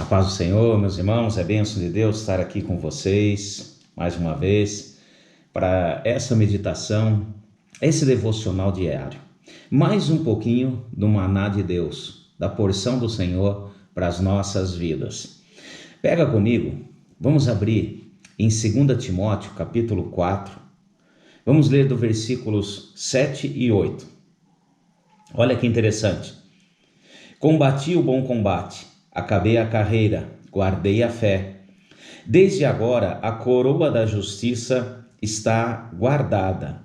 A paz do Senhor, meus irmãos, é bênção de Deus estar aqui com vocês mais uma vez para essa meditação, esse devocional diário. Mais um pouquinho do maná de Deus, da porção do Senhor para as nossas vidas. Pega comigo, vamos abrir em 2 Timóteo, capítulo 4. Vamos ler do versículos 7 e 8. Olha que interessante. Combati o bom combate, acabei a carreira, guardei a fé. Desde agora a coroa da justiça está guardada,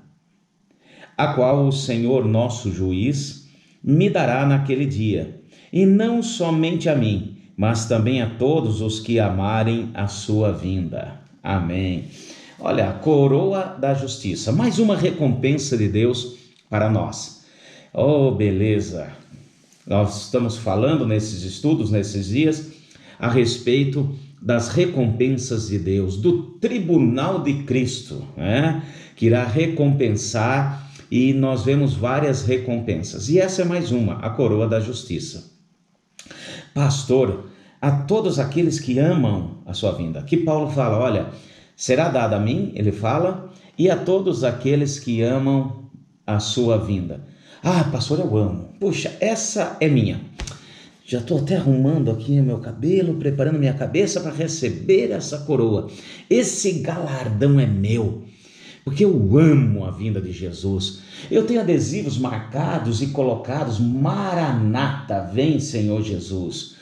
a qual o Senhor nosso juiz me dará naquele dia, e não somente a mim, mas também a todos os que amarem a sua vinda. Amém. Olha, a coroa da justiça, mais uma recompensa de Deus para nós. Oh, beleza! Nós estamos falando nesses estudos, nesses dias, a respeito das recompensas de Deus, do tribunal de Cristo, que irá recompensar, e nós vemos várias recompensas. E essa é mais uma, a coroa da justiça. Pastor, a todos aqueles que amam a sua vinda. Aqui Paulo fala, olha, será dada a mim, ele fala, e a todos aqueles que amam a sua vinda. Ah, pastor, eu amo. Puxa, essa é minha. Já estou até arrumando aqui meu cabelo, preparando minha cabeça para receber essa coroa. Esse galardão é meu, porque eu amo a vinda de Jesus. Eu tenho adesivos marcados e colocados, Maranata, vem Senhor Jesus.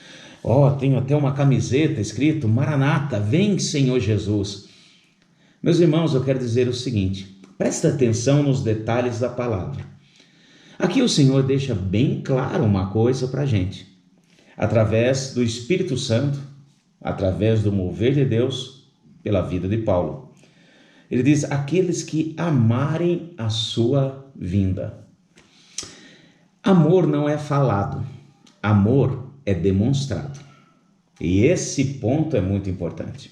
Tenho até uma camiseta escrito, Maranata, vem Senhor Jesus. Meus irmãos, eu quero dizer o seguinte, presta atenção nos detalhes da palavra. Aqui o Senhor deixa bem claro uma coisa para a gente, através do Espírito Santo, através do mover de Deus, pela vida de Paulo. Ele diz, aqueles que amarem a sua vinda. Amor não é falado, amor é demonstrado. E esse ponto é muito importante.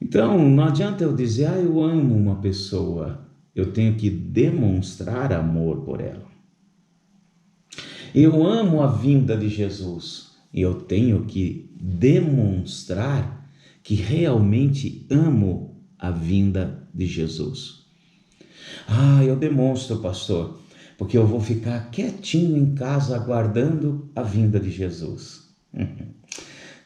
Então, não adianta eu dizer, eu amo uma pessoa. Eu tenho que demonstrar amor por ela. Eu amo a vinda de Jesus e eu tenho que demonstrar que realmente amo a vinda de Jesus. Eu demonstro, pastor, porque eu vou ficar quietinho em casa aguardando a vinda de Jesus.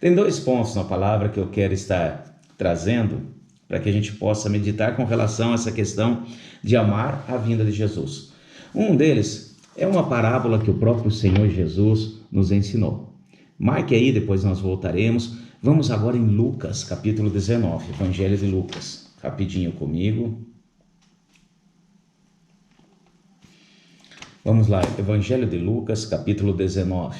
Tem dois pontos na palavra que eu quero estar trazendo para que a gente possa meditar com relação a essa questão de amar a vinda de Jesus. Um deles é uma parábola que o próprio Senhor Jesus nos ensinou. Marque aí, depois nós voltaremos. Vamos agora em Lucas, capítulo 19, Evangelho de Lucas. Rapidinho comigo. Vamos lá, Evangelho de Lucas, capítulo 19.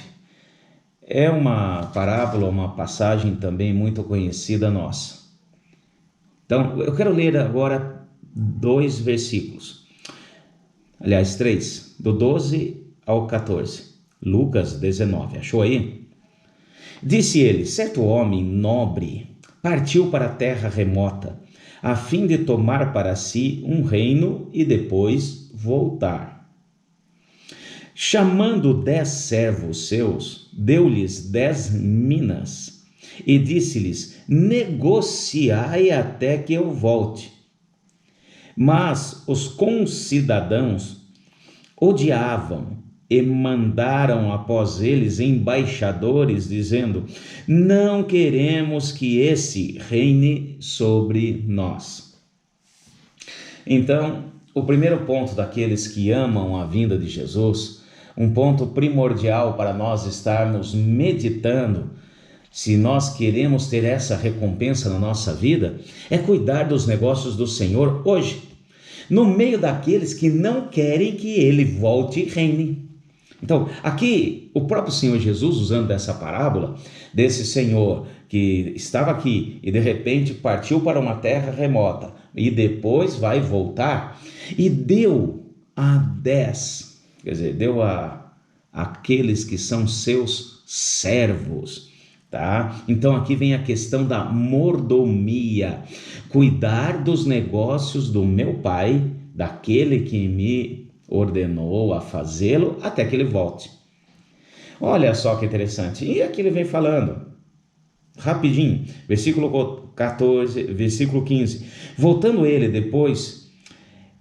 É uma parábola, uma passagem também muito conhecida nossa. Então, eu quero ler agora 2 versículos, aliás 3, do 12 ao 14, Lucas 19, achou aí? Disse ele, certo homem nobre partiu para a terra remota, a fim de tomar para si um reino e depois voltar. Chamando 10 servos seus, deu-lhes 10 minas, e disse-lhes, negociai até que eu volte. Mas os concidadãos odiavam e mandaram após eles embaixadores, dizendo, não queremos que esse reine sobre nós. Então, o primeiro ponto daqueles que amam a vinda de Jesus, um ponto primordial para nós estarmos meditando, se nós queremos ter essa recompensa na nossa vida, é cuidar dos negócios do Senhor hoje, no meio daqueles que não querem que Ele volte e reine. Então, aqui, o próprio Senhor Jesus, usando dessa parábola, desse Senhor que estava aqui e de repente partiu para uma terra remota e depois vai voltar, e deu a 10, quer dizer, deu a aqueles que são seus servos. Tá? Então aqui vem a questão da mordomia, cuidar dos negócios do meu pai, daquele que me ordenou a fazê-lo até que ele volte. Olha só que interessante. E aqui ele vem falando, rapidinho, versículo 14, versículo 15. Voltando ele depois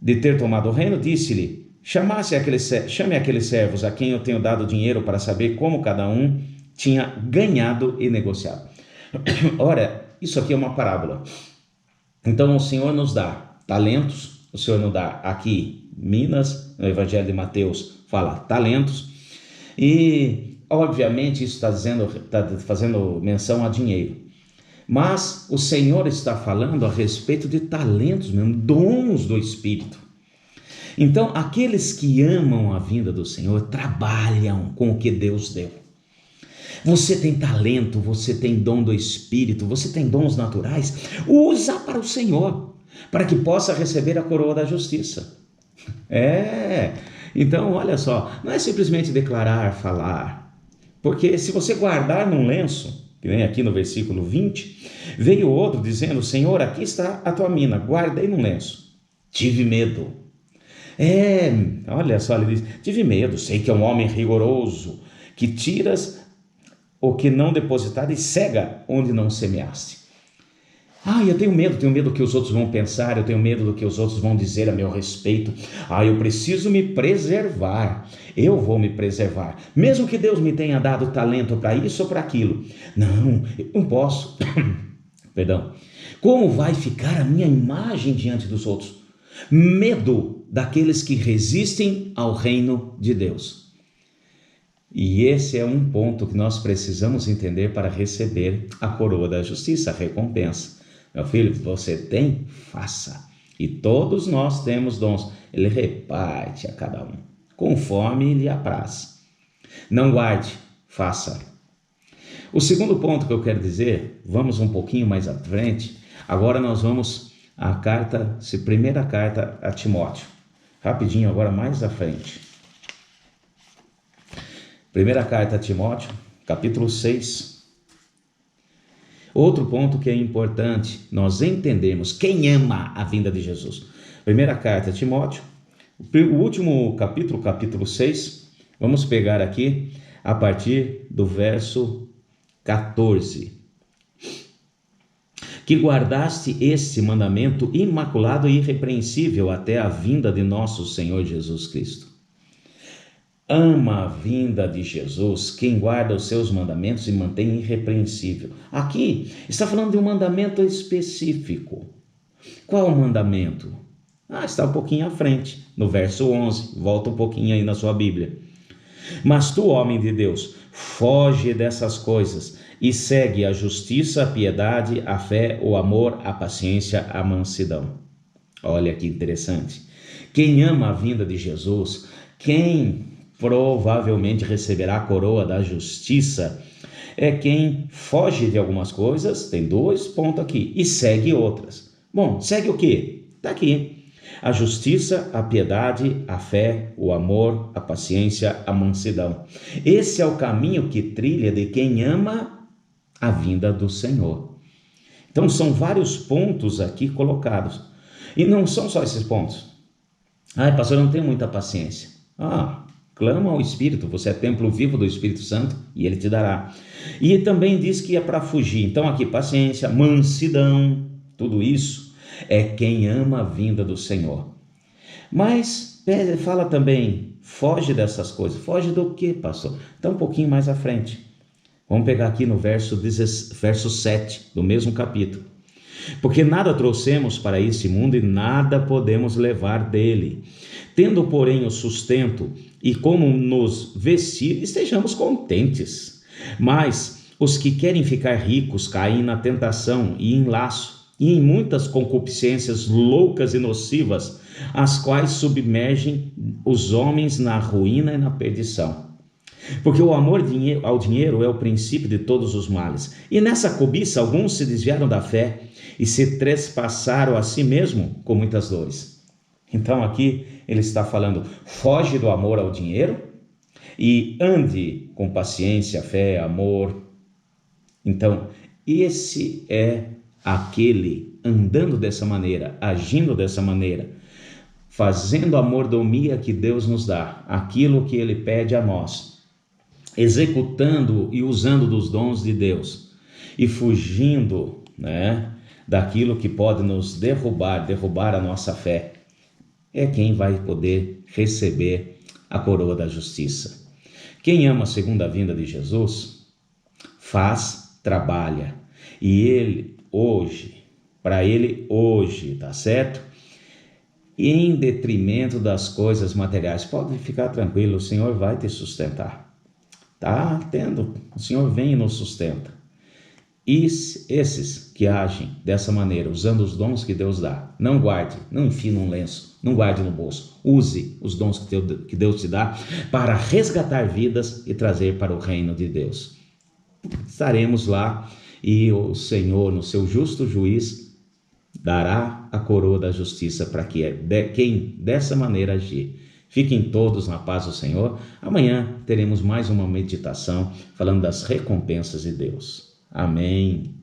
de ter tomado o reino, disse-lhe: chame aqueles servos a quem eu tenho dado dinheiro para saber como cada um tinha ganhado e negociado. Ora, isso aqui é uma parábola. Então o Senhor nos dá talentos, o Senhor nos dá aqui minas, no Evangelho de Mateus fala talentos, e obviamente isso está fazendo menção a dinheiro. Mas o Senhor está falando a respeito de talentos mesmo, dons do Espírito. Então, aqueles que amam a vinda do Senhor trabalham com o que Deus deu. Você tem talento, você tem dom do Espírito, você tem dons naturais, usa para o Senhor, para que possa receber a coroa da justiça. Então olha só, não é simplesmente declarar, falar, porque se você guardar num lenço, que vem aqui no versículo 20, veio outro dizendo: Senhor, aqui está a tua mina, guardei num lenço, tive medo. Olha só, ele diz: tive medo, sei que é um homem rigoroso, que tiras o que não depositado e cega onde não semeaste. Eu tenho medo do que os outros vão pensar, eu tenho medo do que os outros vão dizer a meu respeito. Eu preciso me preservar, eu vou me preservar, mesmo que Deus me tenha dado talento para isso ou para aquilo. Não, eu não posso. Perdão. Como vai ficar a minha imagem diante dos outros? Medo daqueles que resistem ao reino de Deus. E esse é um ponto que nós precisamos entender para receber a coroa da justiça, a recompensa. Meu filho, você tem? Faça. E todos nós temos dons. Ele reparte a cada um, conforme lhe apraz. Não guarde, faça. O segundo ponto que eu quero dizer, vamos um pouquinho mais à frente. Agora nós vamos à primeira carta a Timóteo. Rapidinho, agora mais à frente. Primeira carta a Timóteo, capítulo 6. Outro ponto que é importante nós entendermos: quem ama a vinda de Jesus. Primeira carta a Timóteo, o último capítulo, capítulo 6, vamos pegar aqui a partir do verso 14. Que guardaste este mandamento imaculado e irrepreensível até a vinda de nosso Senhor Jesus Cristo. Ama a vinda de Jesus quem guarda os seus mandamentos e mantém irrepreensível. Aqui está falando de um mandamento específico. Qual o mandamento? Está um pouquinho à frente, no verso 11. Volta um pouquinho aí na sua Bíblia. Mas tu, homem de Deus, foge dessas coisas e segue a justiça, a piedade, a fé, o amor, a paciência, a mansidão. Olha que interessante. Quem ama a vinda de Jesus, quem provavelmente receberá a coroa da justiça, é quem foge de algumas coisas, tem 2 pontos aqui, e segue outras. Bom, segue o quê? Está aqui: a justiça, a piedade, a fé, o amor, a paciência, a mansidão. Esse é o caminho que trilha de quem ama a vinda do Senhor. Então são vários pontos aqui colocados, e não são só esses pontos. Pastor, eu não tenho muita paciência. Clama ao Espírito, você é templo vivo do Espírito Santo e ele te dará. E também diz que é para fugir. Então aqui, paciência, mansidão, tudo isso é quem ama a vinda do Senhor. Mas fala também, foge dessas coisas. Foge do quê, pastor? Então um pouquinho mais à frente. Vamos pegar aqui no verso 7 do mesmo capítulo. Porque nada trouxemos para esse mundo e nada podemos levar dele. Tendo, porém, o sustento e como nos vestir, estejamos contentes. Mas os que querem ficar ricos caem na tentação e em laço, e em muitas concupiscências loucas e nocivas, as quais submergem os homens na ruína e na perdição. Porque o amor ao dinheiro é o princípio de todos os males. E nessa cobiça alguns se desviaram da fé e se trespassaram a si mesmo com muitas dores. Então aqui ele está falando: foge do amor ao dinheiro e ande com paciência, fé, amor. Então esse é aquele andando dessa maneira, agindo dessa maneira, fazendo a mordomia que Deus nos dá, aquilo que ele pede a nós. executando e usando dos dons de Deus e fugindo, daquilo que pode nos derrubar a nossa fé, é quem vai poder receber a coroa da justiça. Quem ama a segunda vinda de Jesus, faz, trabalha, e para ele hoje, tá certo? Em detrimento das coisas materiais, pode ficar tranquilo, o Senhor vai te sustentar. Tá tendo, o Senhor vem e nos sustenta. E esses que agem dessa maneira, usando os dons que Deus dá, não guarde, não enfie num lenço, não guarde no bolso. Use os dons que Deus te dá para resgatar vidas e trazer para o reino de Deus. Estaremos lá e o Senhor, no seu justo juiz, dará a coroa da justiça para quem dessa maneira agir. Fiquem todos na paz do Senhor. Amanhã teremos mais uma meditação falando das recompensas de Deus. Amém.